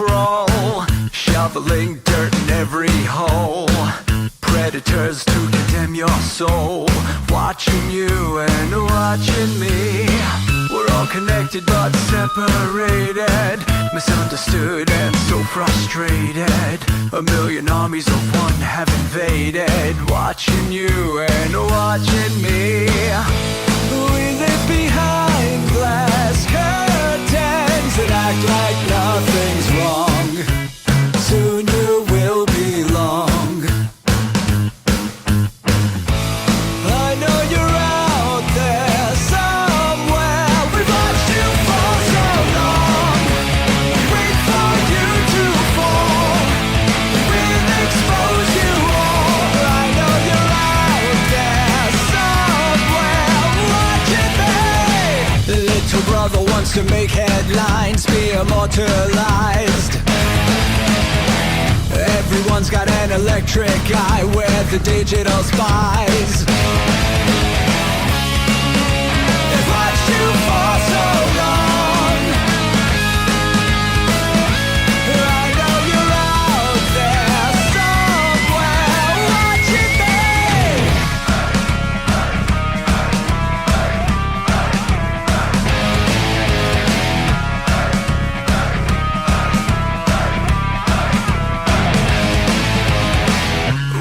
patrol, shoveling dirt in every hole. Predators to condemn your soul, watching you and watching me. We're all connected but separated, misunderstood and so frustrated. A million armies of one have invaded, watching you and watching me. We live behind glass curtains that act like nothing's wrong. Soon you will belong. I know you're out there somewhere. We've watched you for so long. Wait for you to fall. We'll expose you all. I know you're out there somewhere. Watching me. The little brother wants to make headlines, be immortalized. Everyone's got an electric eye with the digital spies. They've watched you for so long. I know you're out there somewhere watching me.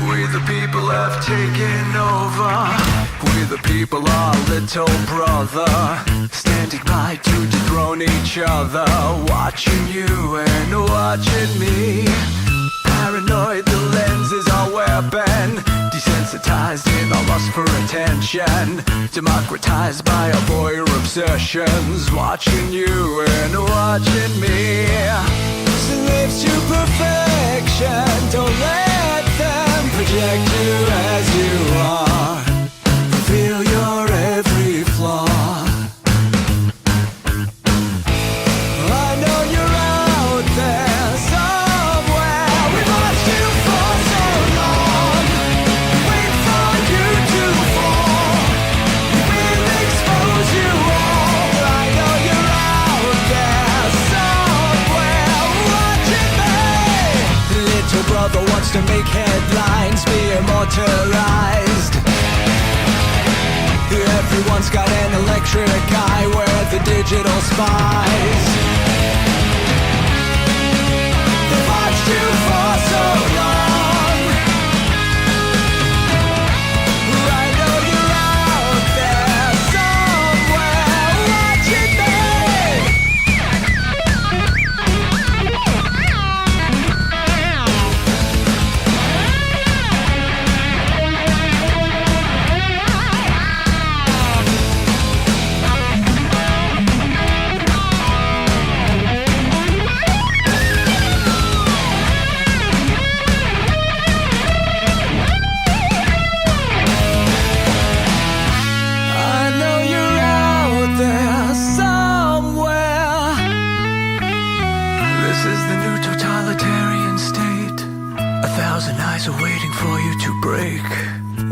We the people have taken over. We the people are little brother, standing by to dethrone each other, watching you and watching me. Paranoid, the lens is our weapon, desensitized in our lust for attention, democratized by our voyeur obsessions, watching you and watching me. Slaves to perfection, don't let them project you as you are. Reveal your every flaw. I know you're out there somewhere. We've watched you for so long. Wait for you to fall. We'll expose you all. I know you're out there somewhere watching me. Little brother wants to make headlines, be immortalized. Everyone's got an electric eye with the digital spies. They've watched you for so long. I know you're out there somewhere watching me.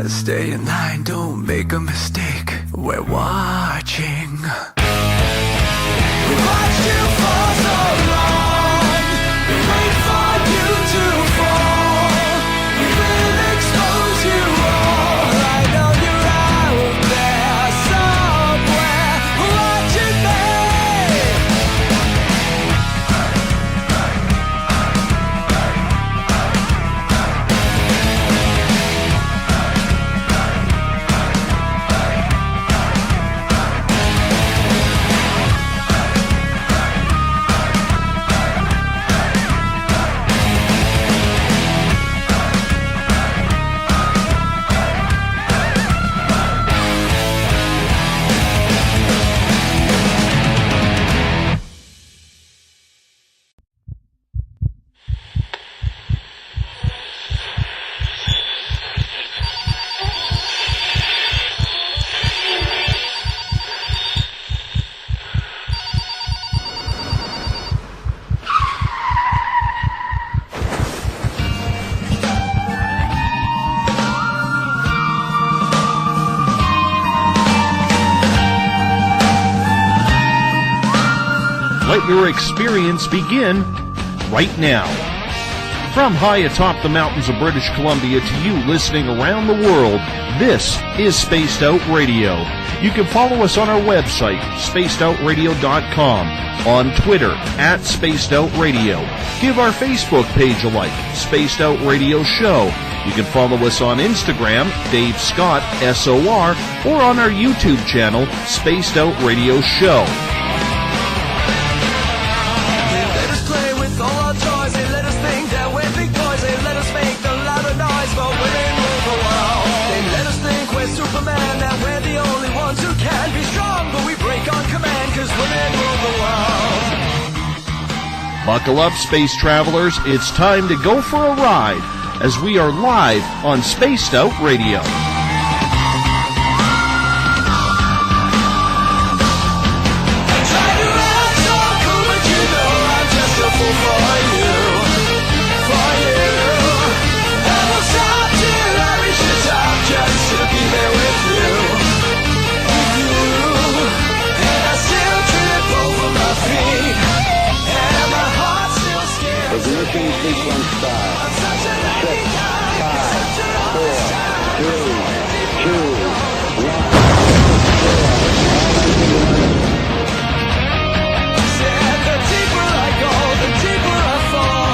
Stay in line, don't make a mistake. We're watching. We watched you for so long. We wait for you to fall. We will expose you all. I know you're out there somewhere watching Let your experience begin right now. From high atop the mountains of British Columbia to you listening around the world, this is Spaced Out Radio. You can follow us on our website, spacedoutradio.com, on Twitter, @SpacedOutRadio. Give our Facebook page a like, Spaced Out Radio Show. You can follow us on Instagram, Dave Scott, SOR, or on our YouTube channel, Spaced Out Radio Show. Buckle up, space travelers. It's time to go for a ride as we are live on Spaced Out Radio. Ignition sequence start. 6, 5, 4, 3, 2, 1. The deeper I go, the deeper I fall.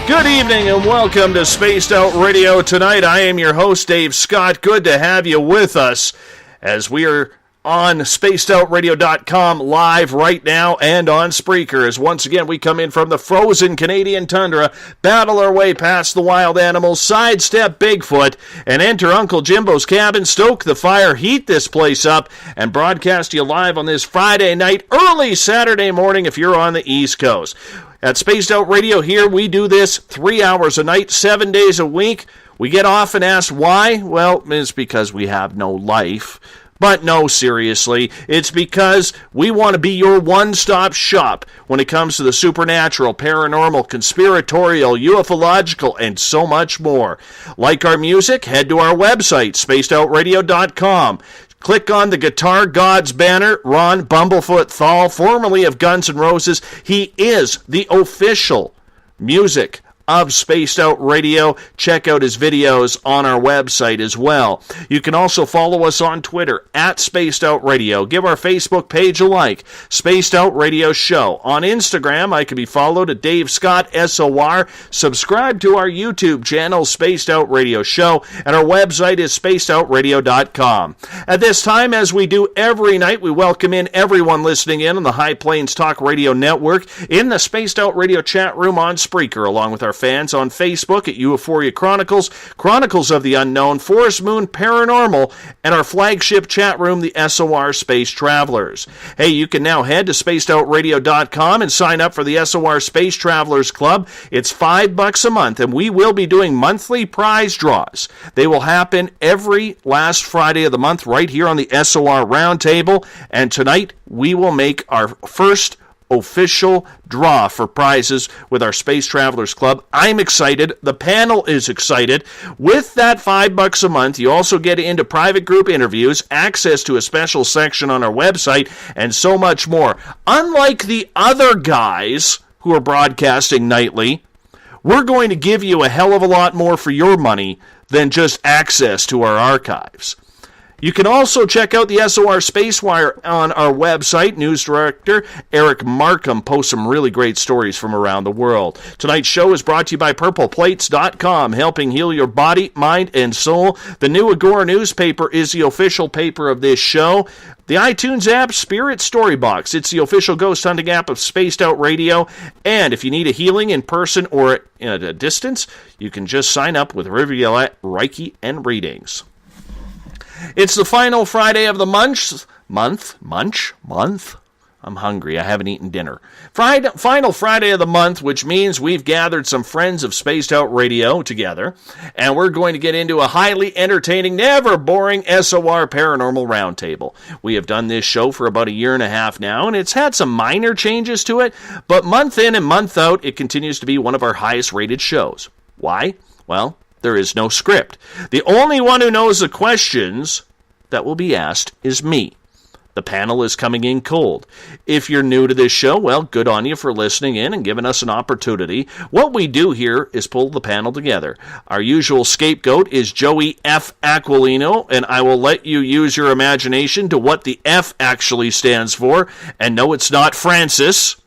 Good evening and welcome to Spaced Out Radio. Tonight I am your host, Dave Scott. Good to have you with us as we are on spacedoutradio.com live right now and on Spreaker, as once again we come in from the frozen Canadian tundra, battle our way past the wild animals, sidestep Bigfoot, and enter Uncle Jimbo's cabin, stoke the fire, heat this place up, and broadcast you live on this Friday night, early Saturday morning if you're on the East Coast. At Spaced Out Radio here, we do this 3 hours a night, 7 days a week. We get often asked why. Well, it's because we have no life. But no, seriously, it's because we want to be your one-stop shop when it comes to the supernatural, paranormal, conspiratorial, ufological, and so much more. Like our music? Head to our website, spacedoutradio.com. Click on the Guitar Gods banner. Ron Bumblefoot Thal, formerly of Guns N' Roses, he is the official music of Spaced Out Radio. Check out his videos on our website as well. You can also follow us on Twitter at Spaced Out Radio. Give our Facebook page a like, Spaced Out Radio Show. On Instagram, I can be followed at Dave Scott SOR. Subscribe to our YouTube channel, Spaced Out Radio Show, and our website is spacedoutradio.com. At this time, as we do every night, we welcome in everyone listening in on the High Plains Talk Radio Network, in the Spaced Out Radio chat room on Spreaker, along with our fans on Facebook at Euphoria Chronicles, Chronicles of the Unknown, Forest Moon Paranormal, and our flagship chat room, the SOR Space Travelers. Hey, you can now head to spacedoutradio.com and sign up for the SOR Space Travelers Club. It's $5 a month, and we will be doing monthly prize draws. They will happen every last Friday of the month right here on the SOR Roundtable, and tonight we will make our first official draw for prizes with our Space Travelers Club. I'm excited. The panel is excited. With that $5 a month, you also get into private group interviews, access to a special section on our website, and so much more. Unlike the other guys who are broadcasting nightly, we're going to give you a hell of a lot more for your money than just access to our archives. You can also check out the SOR Spacewire on our website. News director Eric Markham posts some really great stories from around the world. Tonight's show is brought to you by PurplePlates.com, helping heal your body, mind, and soul. The New Agora newspaper is the official paper of this show. The iTunes app, Spirit Storybox. It's the official ghost hunting app of Spaced Out Radio. And if you need a healing in person or at a distance, you can just sign up with Riviera Reiki and Readings. It's the final Friday of the month. I'm hungry. I haven't eaten dinner. Final Friday of the month, which means we've gathered some friends of Spaced Out Radio together, and we're going to get into a highly entertaining, never boring SOR Paranormal Roundtable. We have done this show for about a year and a half now, and it's had some minor changes to it, but month in and month out, it continues to be one of our highest rated shows. Why? Well, there is no script. The only one who knows the questions that will be asked is me. The panel is coming in cold. If you're new to this show, well, good on you for listening in and giving us an opportunity. What we do here is pull the panel together. Our usual scapegoat is Joey F. Aquilino, and I will let you use your imagination to what the F actually stands for. And no, it's not Francis.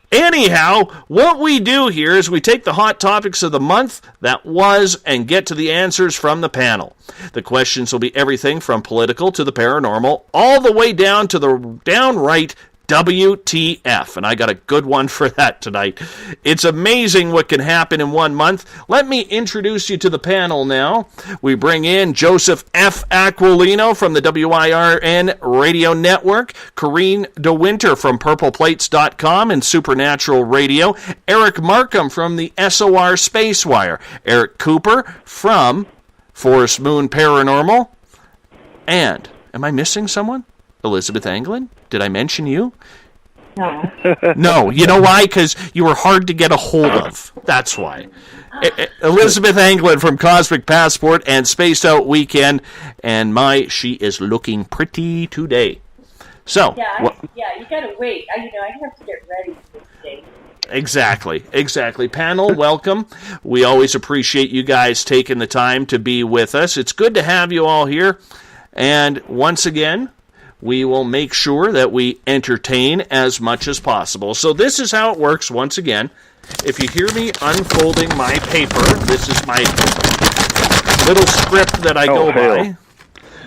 Anyhow, what we do here is we take the hot topics of the month that was and get to the answers from the panel. The questions will be everything from political to the paranormal, all the way down to the downright WTF, and I got a good one for that tonight. It's amazing what can happen in 1 month. Let me introduce you to the panel now. We bring in Joseph F. Aquilino from the WIRN Radio Network, Corrine DeWinter from PurplePlates.com and Supernatural Radio, Eric Markham from the SOR Spacewire, Eric Cooper from Forest Moon Paranormal, and, am I missing someone? Elizabeth Anglin? Did I mention you? No. No. You know why? Because you were hard to get a hold of. That's why. Elizabeth Anglin from Cosmic Passport and Spaced Out Weekend. And she is looking pretty today. So. Yeah, you gotta wait. I have to get ready for this day. Exactly. Panel, welcome. We always appreciate you guys taking the time to be with us. It's good to have you all here. And once again, we will make sure that we entertain as much as possible. So this is how it works once again. If you hear me unfolding my paper, this is my little script that I go by.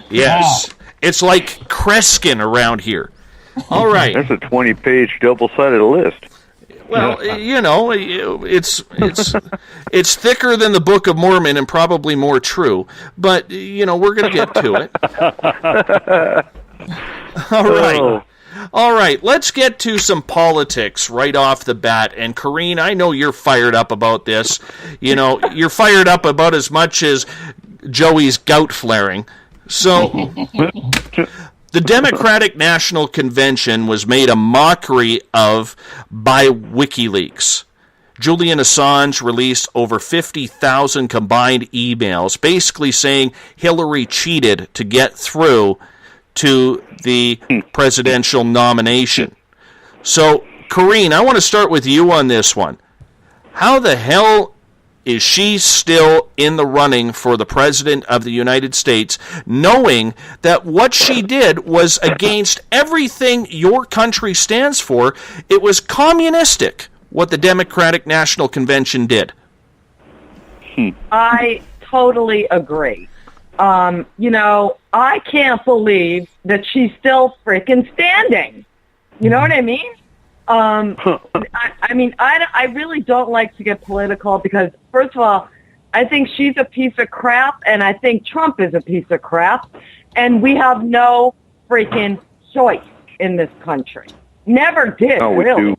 Yes. Wow. It's like Kreskin around here. All right. That's a 20-page double-sided list. Well, it's thicker than the Book of Mormon and probably more true. But, we're going to get to it. All right, let's get to some politics right off the bat. And Corrine, I know you're fired up about this. You're fired up about as much as Joey's gout flaring. So, the Democratic National Convention was made a mockery of by WikiLeaks. Julian Assange released over 50,000 combined emails basically saying Hillary cheated to get through to the presidential nomination. So, Corrine, I want to start with you on this one. How the hell is she still in the running for the President of the United States, knowing that what she did was against everything your country stands for? It was communistic, what the Democratic National Convention did. I totally agree. I can't believe that she's still freaking standing. You know what I mean? I really don't like to get political because, first of all, I think she's a piece of crap, and I think Trump is a piece of crap, and we have no freaking choice in this country. Never did, really.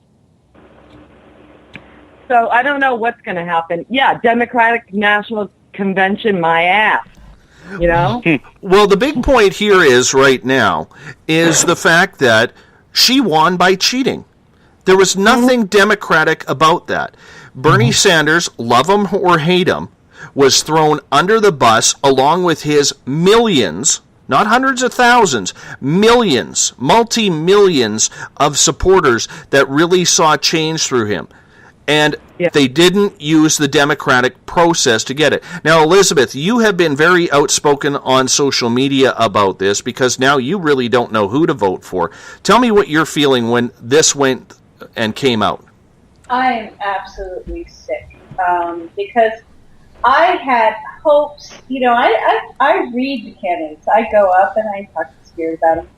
So I don't know what's going to happen. Yeah, Democratic National Convention, my ass. Well, the big point here is right now is the fact that she won by cheating. There was nothing democratic about that. Bernie Sanders, love him or hate him, was thrown under the bus along with his millions, not hundreds of thousands, millions, multi-millions of supporters that really saw change through him. And they didn't use the democratic process to get it. Now, Elizabeth, you have been very outspoken on social media about this because now you really don't know who to vote for. Tell me what you're feeling when this went and came out. I am absolutely sick because I had hopes. I read the candidates. I go up and I talk to Spirit about them.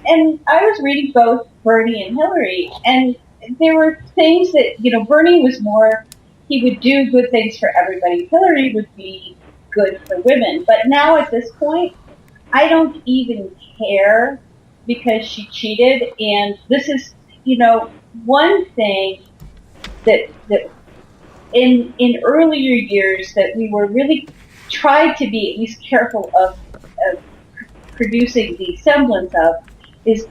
And I was reading both Bernie and Hillary, and there were things that, Bernie was more, he would do good things for everybody. Hillary would be good for women. But now at this point, I don't even care because she cheated. And this is, one thing that in earlier years that we were really tried to be at least careful of producing the semblance of is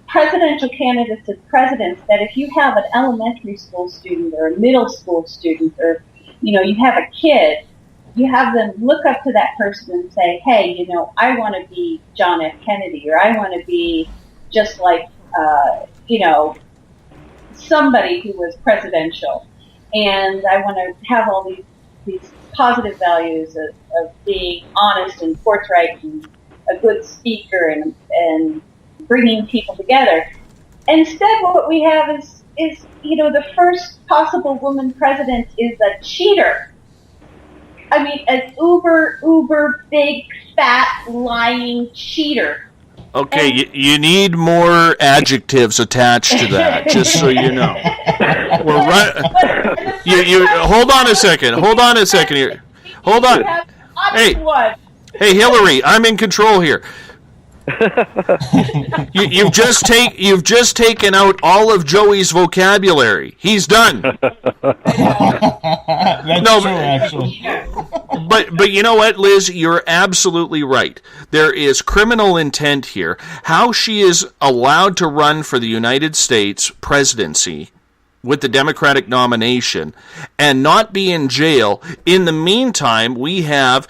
presidential candidates and presidents that if you have an elementary school student or a middle school student, or you have a kid, you have them look up to that person and say, hey, I want to be John F. Kennedy, or I want to be just like, somebody who was presidential. And I want to have all these positive values of being honest and forthright and a good speaker and bringing people together. Instead, what we have is the first possible woman president is a cheater. I mean, an uber big, fat, lying cheater. Okay, you need more adjectives attached to that, just so you know. We're right. You hold on a second. Hold on a second here. Hold on. Hey, Hillary, I'm in control here. You've just taken out all of Joey's vocabulary. He's done. That's true, actually. But you know what, Liz? You're absolutely right. There is criminal intent here. How she is allowed to run for the United States presidency with the Democratic nomination and not be in jail. In the meantime, we have,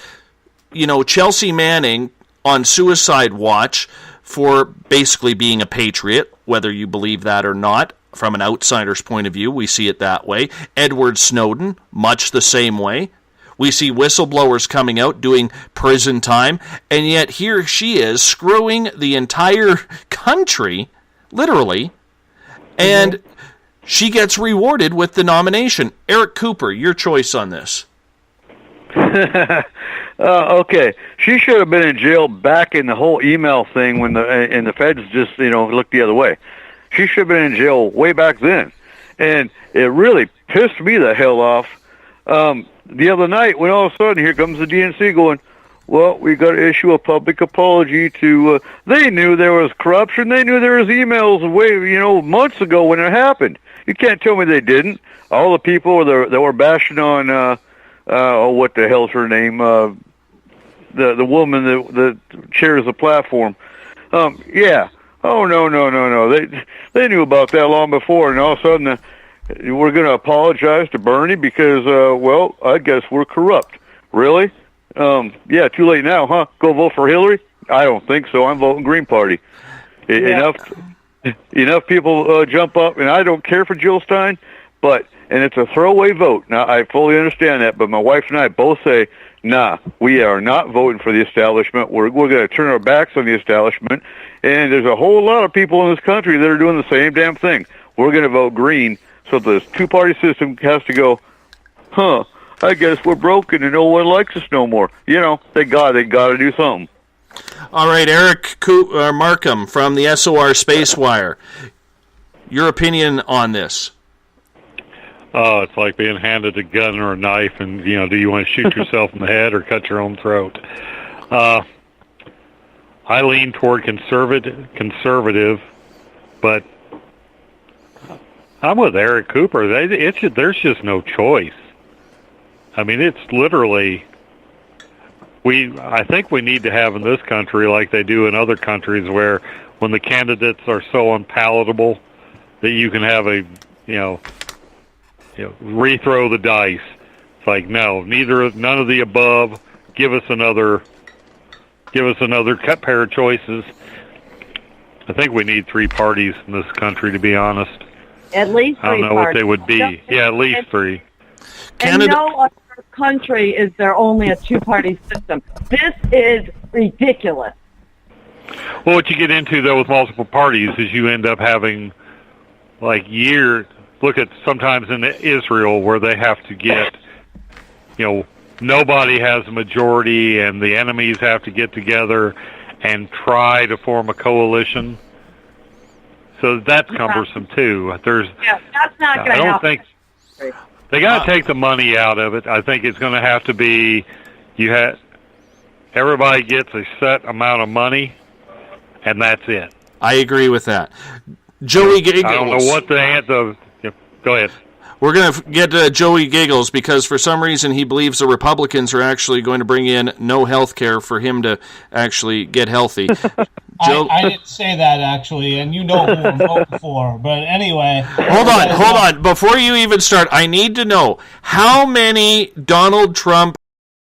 Chelsea Manning on suicide watch for basically being a patriot, whether you believe that or not. From an outsider's point of view, we see it that way. Edward Snowden, much the same way. We see whistleblowers coming out doing prison time, and yet here she is screwing the entire country, literally, and she gets rewarded with the nomination. Eric Cooper, your choice on this. Okay, she should have been in jail back in the whole email thing when the feds just looked the other way. She should have been in jail way back then, and it really pissed me the hell off. The other night when all of a sudden here comes the DNC going, well, we got to issue a public apology to. They knew there was corruption. They knew there was emails way months ago when it happened. You can't tell me they didn't. All the people that were bashing on. What the hell's her name? The woman that chairs the platform. Yeah. Oh no. They knew about that long before, and all of a sudden we're going to apologize to Bernie because I guess we're corrupt. Really? Yeah. Too late now, huh? Go vote for Hillary? I don't think so. I'm voting Green Party. Yeah. Enough people jump up, and I don't care for Jill Stein, and it's a throwaway vote. Now, I fully understand that, but my wife and I both say, nah, we are not voting for the establishment. We're going to turn our backs on the establishment, and there's a whole lot of people in this country that are doing the same damn thing. We're going to vote green, so this two-party system has to go, I guess we're broken and no one likes us no more. They got to do something. All right, Eric Markham from the SOR Spacewire. Your opinion on this? Oh, it's like being handed a gun or a knife, and do you want to shoot yourself in the head or cut your own throat? I lean toward conservative, but I'm with Eric Cooper. There's just no choice. I mean, it's literally. I think we need to have in this country, like they do in other countries, where when the candidates are so unpalatable that you can have rethrow the dice. It's like, no, none of the above. Give us another pair of choices. I think we need three parties in this country, to be honest. At least three I don't know parties. what they would be. At least three. And no other country is there only a two-party system. This is ridiculous. Well, what you get into, though, with multiple parties is you end up having, look at sometimes in Israel where they have to get, nobody has a majority and the enemies have to get together and try to form a coalition. So that's cumbersome, too. That's not going to happen. I don't think they got to take the money out of it. I think it's going to have to be everybody gets a set amount of money, and that's it. I agree with that. Joey Giggles. I don't know what go ahead. We're going to get Joey Giggles because for some reason he believes the Republicans are actually going to bring in no health care for him to actually get healthy. Joe, I didn't say that, actually, and you know who I'm voting for. But anyway. Hold on. Before you even start, I need to know how many Donald Trump